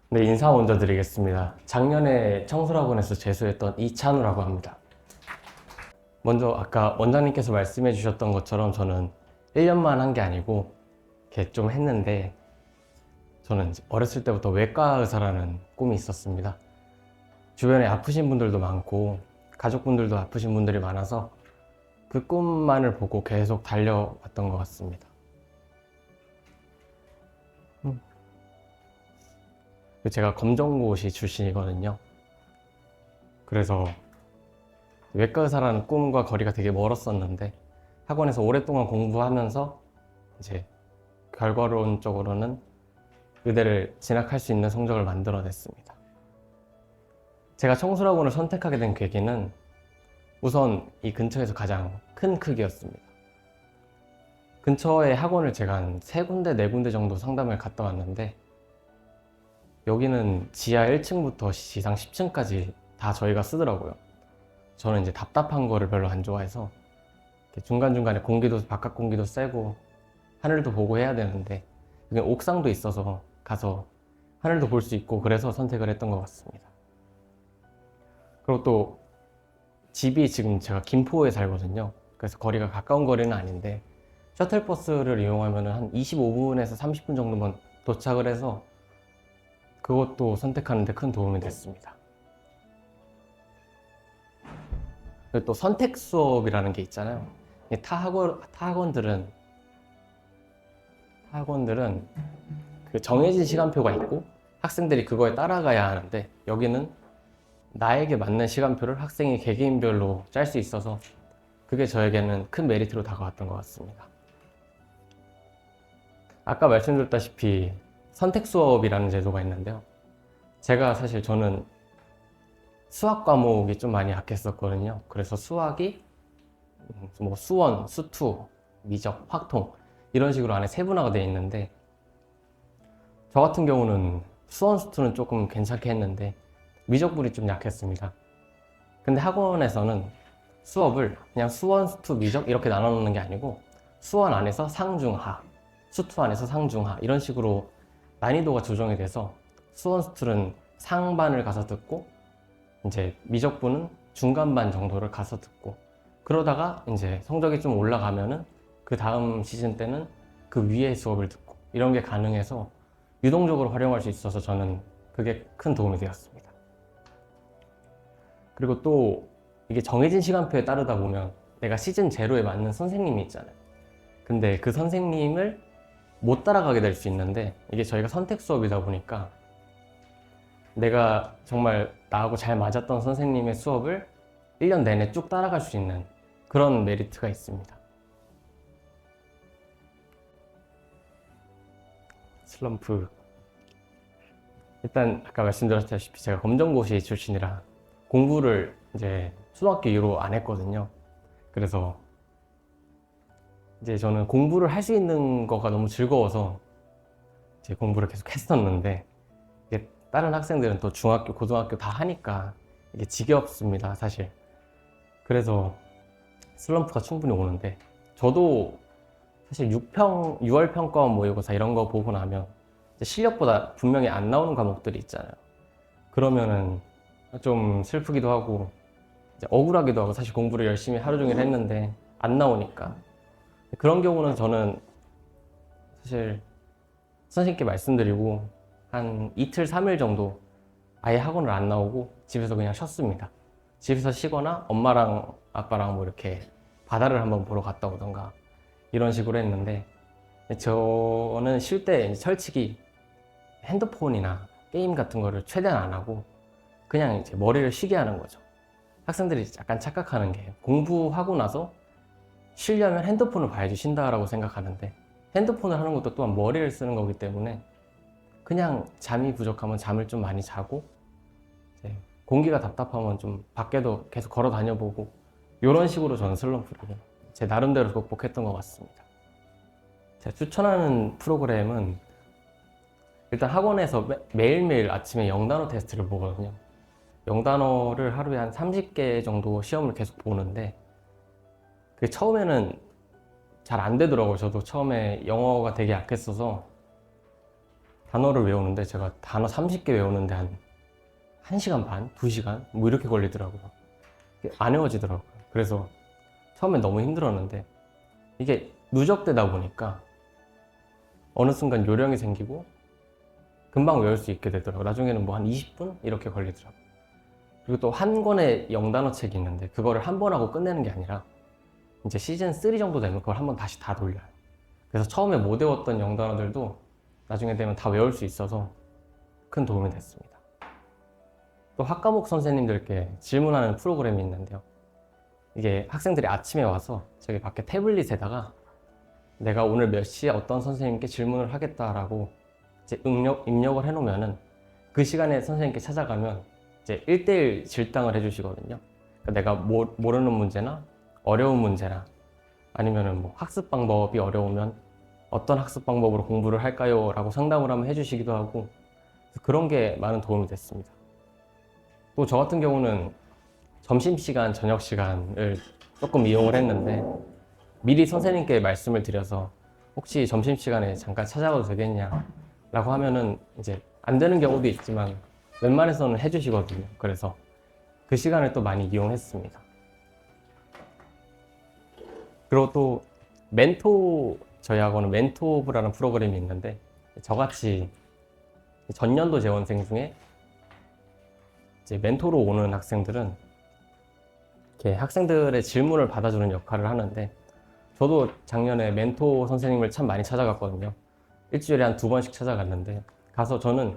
네, 인사 먼저 드리겠습니다. 작년에 청소학원에서 재수했던 이찬우라고 합니다. 먼저 아까 원장님께서 말씀해 주셨던 것처럼 저는 1년만 한 게 아니고 이렇게 좀 했는데, 저는 어렸을 때부터 외과 의사라는 꿈이 있었습니다. 주변에 아프신 분들도 많고 가족분들도 아프신 분들이 많아서 그 꿈만을 보고 계속 달려왔던 것 같습니다. 제가 검정고시 출신이거든요. 그래서 외과 의사라는 꿈과 거리가 되게 멀었었는데, 학원에서 오랫동안 공부하면서 이제 결과론적으로는 의대를 진학할 수 있는 성적을 만들어냈습니다. 제가 청술학원을 선택하게 된 계기는 우선 이 근처에서 가장 큰 크기였습니다. 근처에 학원을 제가 한 3군데, 4군데 정도 상담을 갔다 왔는데, 여기는 지하 1층부터 지상 10층까지 다 저희가 쓰더라고요. 저는 이제 답답한 거를 별로 안 좋아해서 중간중간에 공기도, 바깥 공기도 쐬고 하늘도 보고 해야 되는데, 여기 옥상도 있어서 가서 하늘도 볼 수 있고 그래서 선택을 했던 것 같습니다. 그리고 또 집이 지금 제가 김포에 살거든요. 그래서 거리가 가까운 거리는 아닌데 셔틀버스를 이용하면 한 25분에서 30분 정도만 도착을 해서 그것도 선택하는 데 큰 도움이 됐습니다. 그리고 또 선택 수업이라는 게 있잖아요. 타 학원들은 그 정해진 시간표가 있고 학생들이 그거에 따라가야 하는데, 여기는 나에게 맞는 시간표를 학생이 개개인별로 짤 수 있어서 그게 저에게는 큰 메리트로 다가왔던 것 같습니다. 아까 말씀드렸다시피 선택 수업이라는 제도가 있는데요. 저는 수학 과목이 좀 많이 약했었거든요. 그래서 수학이 뭐 수원, 수투, 미적, 확통 이런 식으로 안에 세분화가 되어 있는데, 저 같은 경우는 수원, 수투는 조금 괜찮게 했는데 미적분이 좀 약했습니다. 근데 학원에서는 수업을 그냥 수원, 수투, 미적 이렇게 나눠 놓는 게 아니고 수원 안에서 상중하, 수투 안에서 상중하 이런 식으로 난이도가 조정이 돼서 수원, 수투는 상반을 가서 듣고 이제 미적분은 중간반 정도를 가서 듣고, 그러다가 이제 성적이 좀 올라가면은 그 다음 시즌 때는 그 위에 수업을 듣고 이런 게 가능해서 유동적으로 활용할 수 있어서 저는 그게 큰 도움이 되었습니다. 그리고 또 이게 정해진 시간표에 따르다 보면 내가 시즌 제로에 맞는 선생님이 있잖아요. 근데 그 선생님을 못 따라가게 될 수 있는데, 이게 저희가 선택 수업이다 보니까 내가 정말 나하고 잘 맞았던 선생님의 수업을 1년 내내 쭉 따라갈 수 있는 그런 메리트가 있습니다. 슬럼프. 일단 아까 말씀드렸다시피 제가 검정고시 출신이라 공부를 이제 초등학교 이후로 안 했거든요. 그래서 이제 저는 공부를 할 수 있는 거가 너무 즐거워서 이제 공부를 계속 했었는데, 이게 다른 학생들은 또 중학교, 고등학교 다 하니까 이게 지겹습니다, 사실. 그래서 슬럼프가 충분히 오는데, 저도 사실 6월 평가원 모의고사 이런 거 보고 나면 실력보다 분명히 안 나오는 과목들이 있잖아요. 그러면은 좀 슬프기도 하고 이제 억울하기도 하고, 사실 공부를 열심히 하루 종일 했는데 안 나오니까. 그런 경우는 저는 사실 선생님께 말씀드리고 한 이틀, 3일 정도 아예 학원을 안 나오고 집에서 그냥 쉬었습니다. 집에서 쉬거나 엄마랑 아빠랑 뭐 이렇게 바다를 한번 보러 갔다 오던가 이런 식으로 했는데, 저는 쉴 때 솔직히 핸드폰이나 게임 같은 거를 최대한 안 하고 그냥 이제 머리를 쉬게 하는 거죠. 학생들이 약간 착각하는 게, 공부하고 나서 쉬려면 핸드폰을 봐야지 쉰다라고 생각하는데, 핸드폰을 하는 것도 또한 머리를 쓰는 거기 때문에 그냥 잠이 부족하면 잠을 좀 많이 자고, 이제 공기가 답답하면 좀 밖에도 계속 걸어 다녀보고, 이런 식으로 저는 슬럼프를 제 나름대로 극복했던 것 같습니다. 제가 추천하는 프로그램은 일단 학원에서 매일매일 아침에 영단어 테스트를 보거든요. 영단어를 하루에 한 30개 정도 시험을 계속 보는데, 그게 처음에는 잘 안 되더라고요. 저도 처음에 영어가 되게 약했어서 단어를 외우는데 제가 단어 30개 외우는데 한 1시간 반, 2시간 뭐 이렇게 걸리더라고요. 이게 안 외워지더라고요. 그래서 처음엔 너무 힘들었는데 이게 누적되다 보니까 어느 순간 요령이 생기고 금방 외울 수 있게 되더라고요. 나중에는 뭐 한 20분 이렇게 걸리더라고요. 그리고 또 한 권의 영단어 책이 있는데 그거를 한 번 하고 끝내는 게 아니라 이제 시즌 3 정도 되면 그걸 한 번 다시 다 돌려요. 그래서 처음에 못 외웠던 영단어들도 나중에 되면 다 외울 수 있어서 큰 도움이 됐습니다. 또 학과목 선생님들께 질문하는 프로그램이 있는데요. 이게 학생들이 아침에 와서 저기 밖에 태블릿에다가 내가 오늘 몇 시에 어떤 선생님께 질문을 하겠다라고 이제 입력을 해놓으면은 그 시간에 선생님께 찾아가면 이제 1대1 질당을 해주시거든요. 그러니까 내가 모르는 문제나 어려운 문제나 아니면은 뭐 학습 방법이 어려우면 어떤 학습 방법으로 공부를 할까요? 라고 상담을 한번 해주시기도 하고 그런 게 많은 도움이 됐습니다. 또 저 같은 경우는 점심시간, 저녁시간을 조금 이용을 했는데 미리 선생님께 말씀을 드려서 혹시 점심시간에 잠깐 찾아가도 되겠냐 라고 하면은 이제 안 되는 경우도 있지만 웬만해서는 해주시거든요. 그래서 그 시간을 또 많이 이용했습니다. 그리고 또 저희 학원은 멘토부라는 프로그램이 있는데 저같이 전년도 재원생 중에 이제 멘토로 오는 학생들은 이렇게 학생들의 질문을 받아주는 역할을 하는데 저도 작년에 멘토 선생님을 참 많이 찾아갔거든요. 일주일에 한 2번씩 찾아갔는데 가서 저는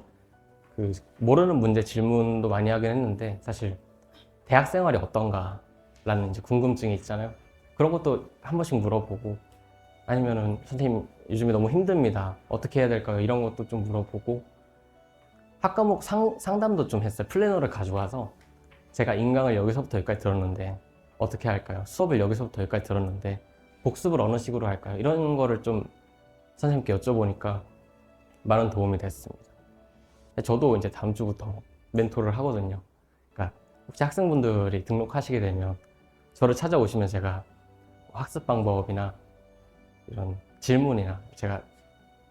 그 모르는 문제 질문도 많이 하긴 했는데 사실 대학 생활이 어떤가 라는 이제 궁금증이 있잖아요. 그런 것도 한 번씩 물어보고 아니면은 선생님 요즘에 너무 힘듭니다. 어떻게 해야 될까요? 이런 것도 좀 물어보고 학과목 상담도 좀 했어요. 플래너를 가져와서 제가 인강을 여기서부터 여기까지 들었는데 어떻게 할까요? 수업을 여기서부터 여기까지 들었는데 복습을 어느 식으로 할까요? 이런 거를 좀 선생님께 여쭤보니까 많은 도움이 됐습니다. 저도 이제 다음 주부터 멘토를 하거든요. 그러니까 혹시 학생분들이 등록하시게 되면 저를 찾아오시면 제가 학습 방법이나 이런 질문이나 제가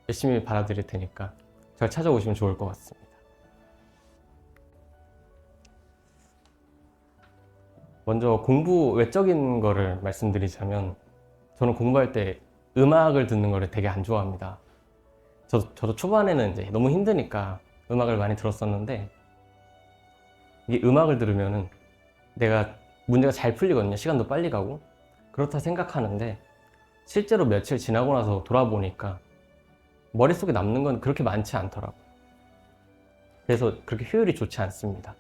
열심히 받아드릴 테니까 저를 찾아오시면 좋을 것 같습니다. 먼저 공부 외적인 거를 말씀드리자면 저는 공부할 때 음악을 듣는 거를 되게 안 좋아합니다. 저도 초반에는 이제 너무 힘드니까 음악을 많이 들었었는데 이게 음악을 들으면은 내가 문제가 잘 풀리거든요. 시간도 빨리 가고 그렇다 생각하는데 실제로 며칠 지나고 나서 돌아보니까 머릿속에 남는 건 그렇게 많지 않더라고요. 그래서 그렇게 효율이 좋지 않습니다.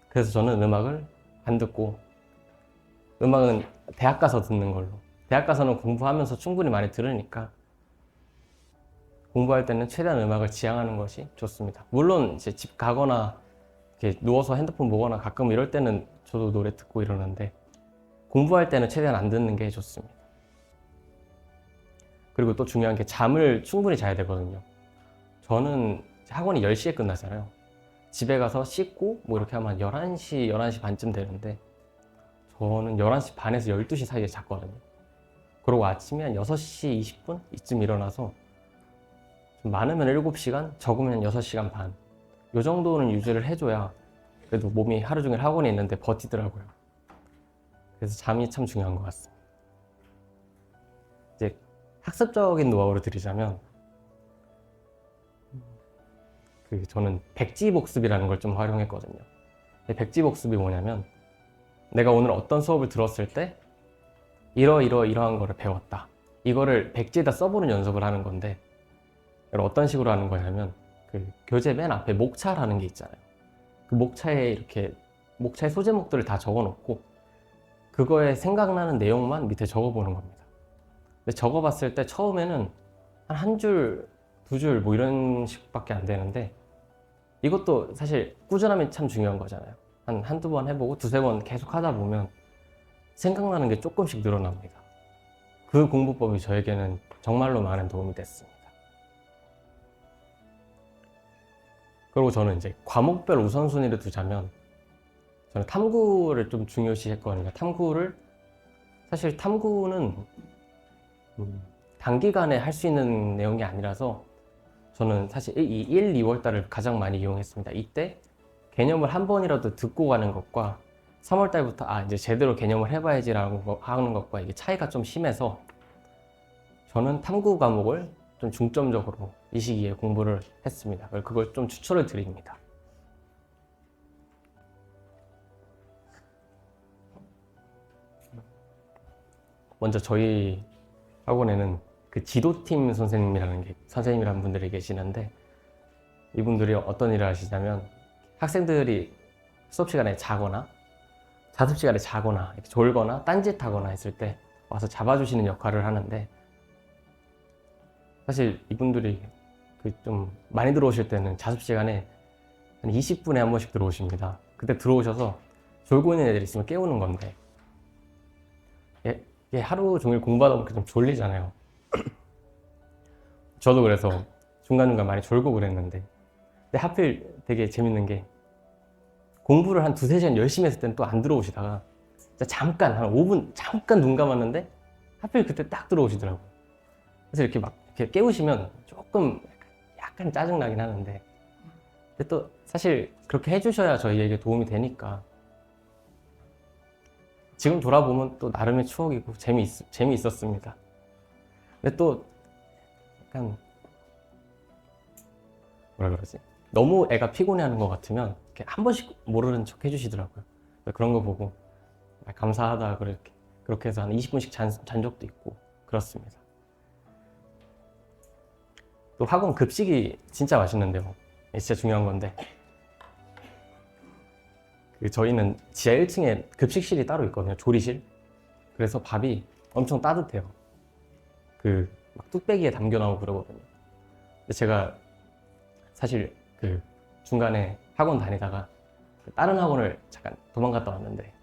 그래서 저는 음악을 안 듣고 음악은 대학 가서 듣는 걸로. 대학 가서는 공부하면서 충분히 많이 들으니까 공부할 때는 최대한 음악을 지향하는 것이 좋습니다. 물론 이제 집 가거나 이렇게 누워서 핸드폰 보거나 가끔 이럴 때는 저도 노래 듣고 이러는데 공부할 때는 최대한 안 듣는 게 좋습니다. 그리고 또 중요한 게 잠을 충분히 자야 되거든요. 저는 학원이 10시에 끝나잖아요. 집에 가서 씻고 뭐 이렇게 하면 11시, 11시 반쯤 되는데 저는 11시 반에서 12시 사이에 잤거든요. 그리고 아침에 한 6시 20분? 이쯤 일어나서 좀 많으면 7시간, 적으면 6시간 반. 이 정도는 유지를 해줘야 그래도 몸이 하루 종일 학원에 있는데 버티더라고요. 그래서 잠이 참 중요한 것 같습니다. 이제 학습적인 노하우를 드리자면 저는 백지복습이라는 걸 좀 활용했거든요. 백지복습이 뭐냐면 내가 오늘 어떤 수업을 들었을 때 이러한 거를 배웠다. 이거를 백지에다 써보는 연습을 하는 건데 이걸 어떤 식으로 하는 거냐면 그 교재 맨 앞에 목차라는 게 있잖아요. 그 목차에 이렇게 목차의 소제목들을 다 적어놓고 그거에 생각나는 내용만 밑에 적어보는 겁니다. 근데 적어봤을 때 처음에는 한 줄, 2줄 뭐 이런 식밖에 안 되는데 이것도 사실 꾸준함이 참 중요한 거잖아요. 한두 번 해보고 2-3번 계속 하다 보면 생각나는 게 조금씩 늘어납니다. 그 공부법이 저에게는 정말로 많은 도움이 됐습니다. 그리고 저는 이제 과목별 우선순위를 두자면 저는 탐구를 좀 중요시 했거든요. 사실 탐구는 단기간에 할 수 있는 내용이 아니라서 저는 사실 이 1, 2월 달을 가장 많이 이용했습니다. 이때 개념을 한 번이라도 듣고 가는 것과 3월 달부터 이제 제대로 개념을 해봐야지라고 하는 것과 이게 차이가 좀 심해서 저는 탐구 과목을 좀 중점적으로 이 시기에 공부를 했습니다. 그걸 좀 추천을 드립니다. 먼저 저희 학원에는 그 지도팀 선생님이라는 분들이 계시는데, 이분들이 어떤 일을 하시냐면 학생들이 수업 시간에 자거나 자습 시간에 자거나 이렇게 졸거나 딴짓하거나 했을 때 와서 잡아주시는 역할을 하는데, 사실 이분들이 좀 많이 들어오실 때는 자습 시간에 한 20분에 한 번씩 들어오십니다. 그때 들어오셔서 졸고 있는 애들 있으면 깨우는 건데, 이게 하루 종일 공부하다 보니까 좀 졸리잖아요. 저도 그래서 중간중간 많이 졸고 그랬는데, 근데 하필 되게 재밌는 게 공부를 한 두세 시간 열심히 했을 때는 또 안 들어오시다가 진짜 잠깐 한 5분 잠깐 눈 감았는데 하필 그때 딱 들어오시더라고요. 그래서 이렇게 막 이렇게 깨우시면 조금 약간 짜증나긴 하는데, 근데 또 사실 그렇게 해주셔야 저희에게 도움이 되니까 지금 돌아보면 또 나름의 추억이고 재미있었습니다. 근데 또 약간 뭐라 그러지? 너무 애가 피곤해하는 것 같으면 이렇게 한 번씩 모르는 척 해주시더라고요. 그런 거 보고 감사하다 그렇게 해서 한 20분씩 잔 적도 있고 그렇습니다. 또 학원 급식이 진짜 맛있는데요. 진짜 중요한 건데, 저희는 지하 1층에 급식실이 따로 있거든요. 조리실. 그래서 밥이 엄청 따뜻해요. 막 뚝배기에 담겨 나오고 그러거든요. 근데 제가 사실 중간에 학원 다니다가 다른 학원을 잠깐 도망갔다 왔는데,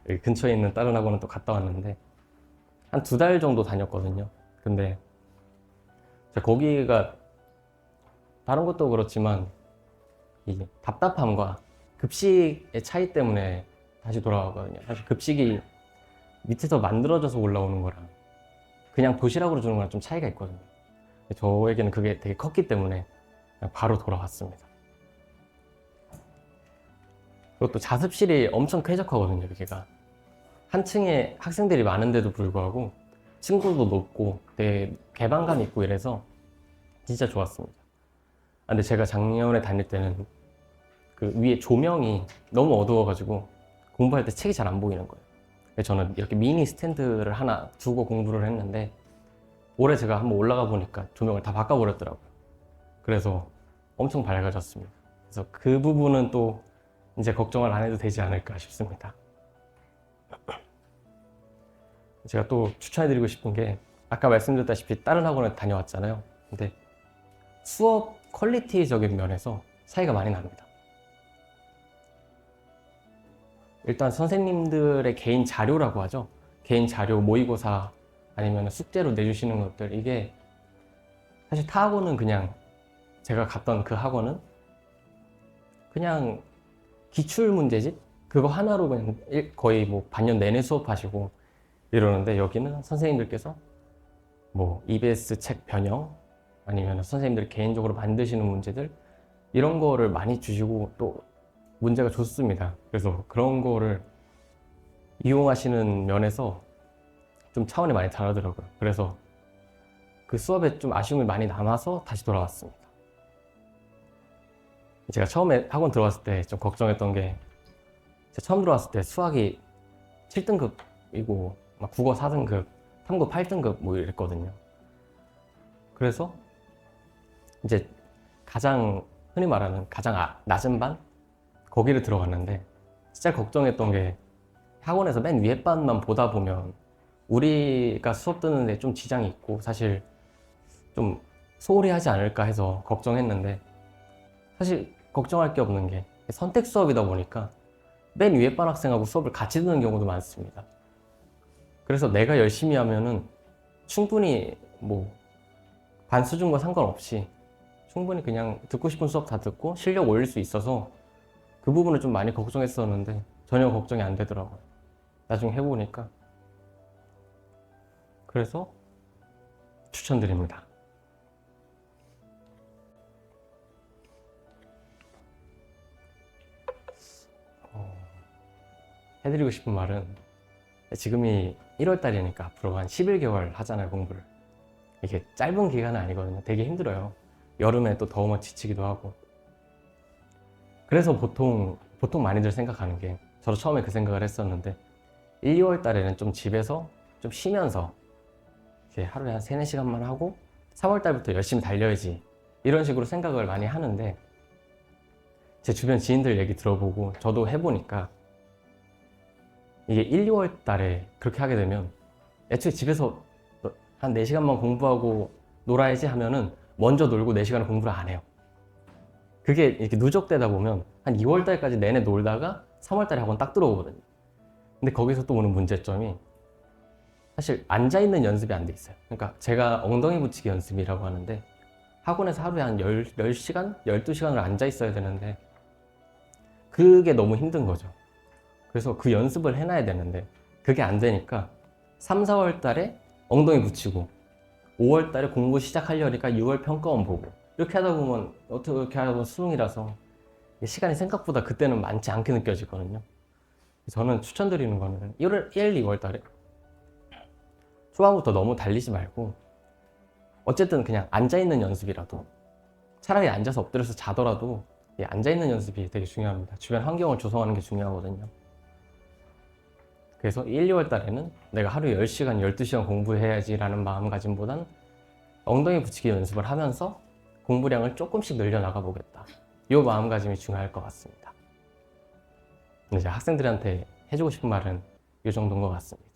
여기 근처에 있는 다른 학원은 또 갔다 왔는데 한 2달 정도 다녔거든요. 근데 거기가 다른 것도 그렇지만 이 답답함과 급식의 차이 때문에 다시 돌아가거든요. 사실 급식이 밑에서 만들어져서 올라오는 거랑 그냥 도시락으로 주는 거랑 좀 차이가 있거든요. 저에게는 그게 되게 컸기 때문에 그냥 바로 돌아왔습니다. 그것도 자습실이 엄청 쾌적하거든요. 여기가 한 층에 학생들이 많은데도 불구하고 층고도 높고 되게 개방감 있고 이래서 진짜 좋았습니다. 근데 제가 작년에 다닐 때는 위에 조명이 너무 어두워가지고 공부할 때 책이 잘 안 보이는 거예요. 그래서 저는 이렇게 미니 스탠드를 하나 두고 공부를 했는데, 올해 제가 한번 올라가 보니까 조명을 다 바꿔버렸더라고요. 그래서 엄청 밝아졌습니다. 그래서 그 부분은 또 이제 걱정을 안 해도 되지 않을까 싶습니다. 제가 또 추천해드리고 싶은 게, 아까 말씀드렸다시피 다른 학원에 다녀왔잖아요. 근데 수업 퀄리티적인 면에서 차이가 많이 납니다. 일단 선생님들의 개인 자료라고 하죠. 개인 자료, 모의고사 아니면 숙제로 내주시는 것들, 이게 사실 타 학원은 그냥, 제가 갔던 그 학원은 그냥 기출 문제집 그거 하나로 그냥 거의 뭐 반년 내내 수업하시고 이러는데, 여기는 선생님들께서 뭐 EBS 책 변형 아니면 선생님들 개인적으로 만드시는 문제들, 이런 거를 많이 주시고 또 문제가 좋습니다. 그래서 그런 거를 이용하시는 면에서 좀 차원이 많이 다르더라고요. 그래서 그 수업에 좀 아쉬움이 많이 남아서 다시 돌아왔습니다. 제가 처음에 학원 들어왔을 때 좀 걱정했던 게, 제가 처음 들어왔을 때 수학이 7등급이고 막 국어 4등급, 탐구 8등급 뭐 이랬거든요. 그래서 이제 가장 흔히 말하는 가장 낮은 반? 거기를 들어갔는데, 진짜 걱정했던 게, 학원에서 맨 위에 반만 보다 보면 우리가 수업 듣는데 좀 지장이 있고 사실 좀 소홀히 하지 않을까 해서 걱정했는데, 사실 걱정할 게 없는 게 선택 수업이다 보니까 맨 위에 반 학생하고 수업을 같이 듣는 경우도 많습니다. 그래서 내가 열심히 하면은 충분히 뭐 반 수준과 상관없이 충분히 그냥 듣고 싶은 수업 다 듣고 실력 올릴 수 있어서, 그 부분을 좀 많이 걱정했었는데 전혀 걱정이 안 되더라고요. 나중에 해보니까. 그래서 추천드립니다. 해드리고 싶은 말은 지금이 1월 달이니까 앞으로 한 11개월 하잖아요, 공부를. 이게 짧은 기간은 아니거든요. 되게 힘들어요. 여름에 또 더우면 지치기도 하고. 그래서 보통 많이들 생각하는 게, 저도 처음에 그 생각을 했었는데 1, 2월 달에는 좀 집에서 좀 쉬면서 이제 하루에 한 3, 4시간만 하고 3월 달부터 열심히 달려야지, 이런 식으로 생각을 많이 하는데, 제 주변 지인들 얘기 들어보고 저도 해보니까 이게 1, 2월 달에 그렇게 하게 되면 애초에 집에서 한 4시간만 공부하고 놀아야지 하면은 먼저 놀고 4시간을 공부를 안 해요. 그게 이렇게 누적되다 보면 한 2월 달까지 내내 놀다가 3월 달에 학원 딱 들어오거든요. 근데 거기서 또 오는 문제점이, 사실 앉아있는 연습이 안 돼 있어요. 그러니까 제가 엉덩이 붙이기 연습이라고 하는데, 학원에서 하루에 한 10시간? 12시간을 앉아 있어야 되는데 그게 너무 힘든 거죠. 그래서 그 연습을 해놔야 되는데 그게 안 되니까 3, 4월 달에 엉덩이 붙이고 5월 달에 공부 시작하려니까 6월 평가원 보고, 이렇게 하다 보면 어떻게 하다 보면 수능이라서 시간이 생각보다 그때는 많지 않게 느껴지거든요. 저는 추천드리는 거는 1, 2월 달에 초반부터 너무 달리지 말고 어쨌든 그냥 앉아있는 연습이라도, 차라리 앉아서 엎드려서 자더라도 앉아있는 연습이 되게 중요합니다. 주변 환경을 조성하는 게 중요하거든요. 그래서 1, 2월 달에는 내가 하루에 10시간, 12시간 공부해야지 라는 마음가짐보단 엉덩이 붙이기 연습을 하면서 공부량을 조금씩 늘려나가 보겠다, 이 마음가짐이 중요할 것 같습니다. 이제 학생들한테 해주고 싶은 말은 이 정도인 것 같습니다.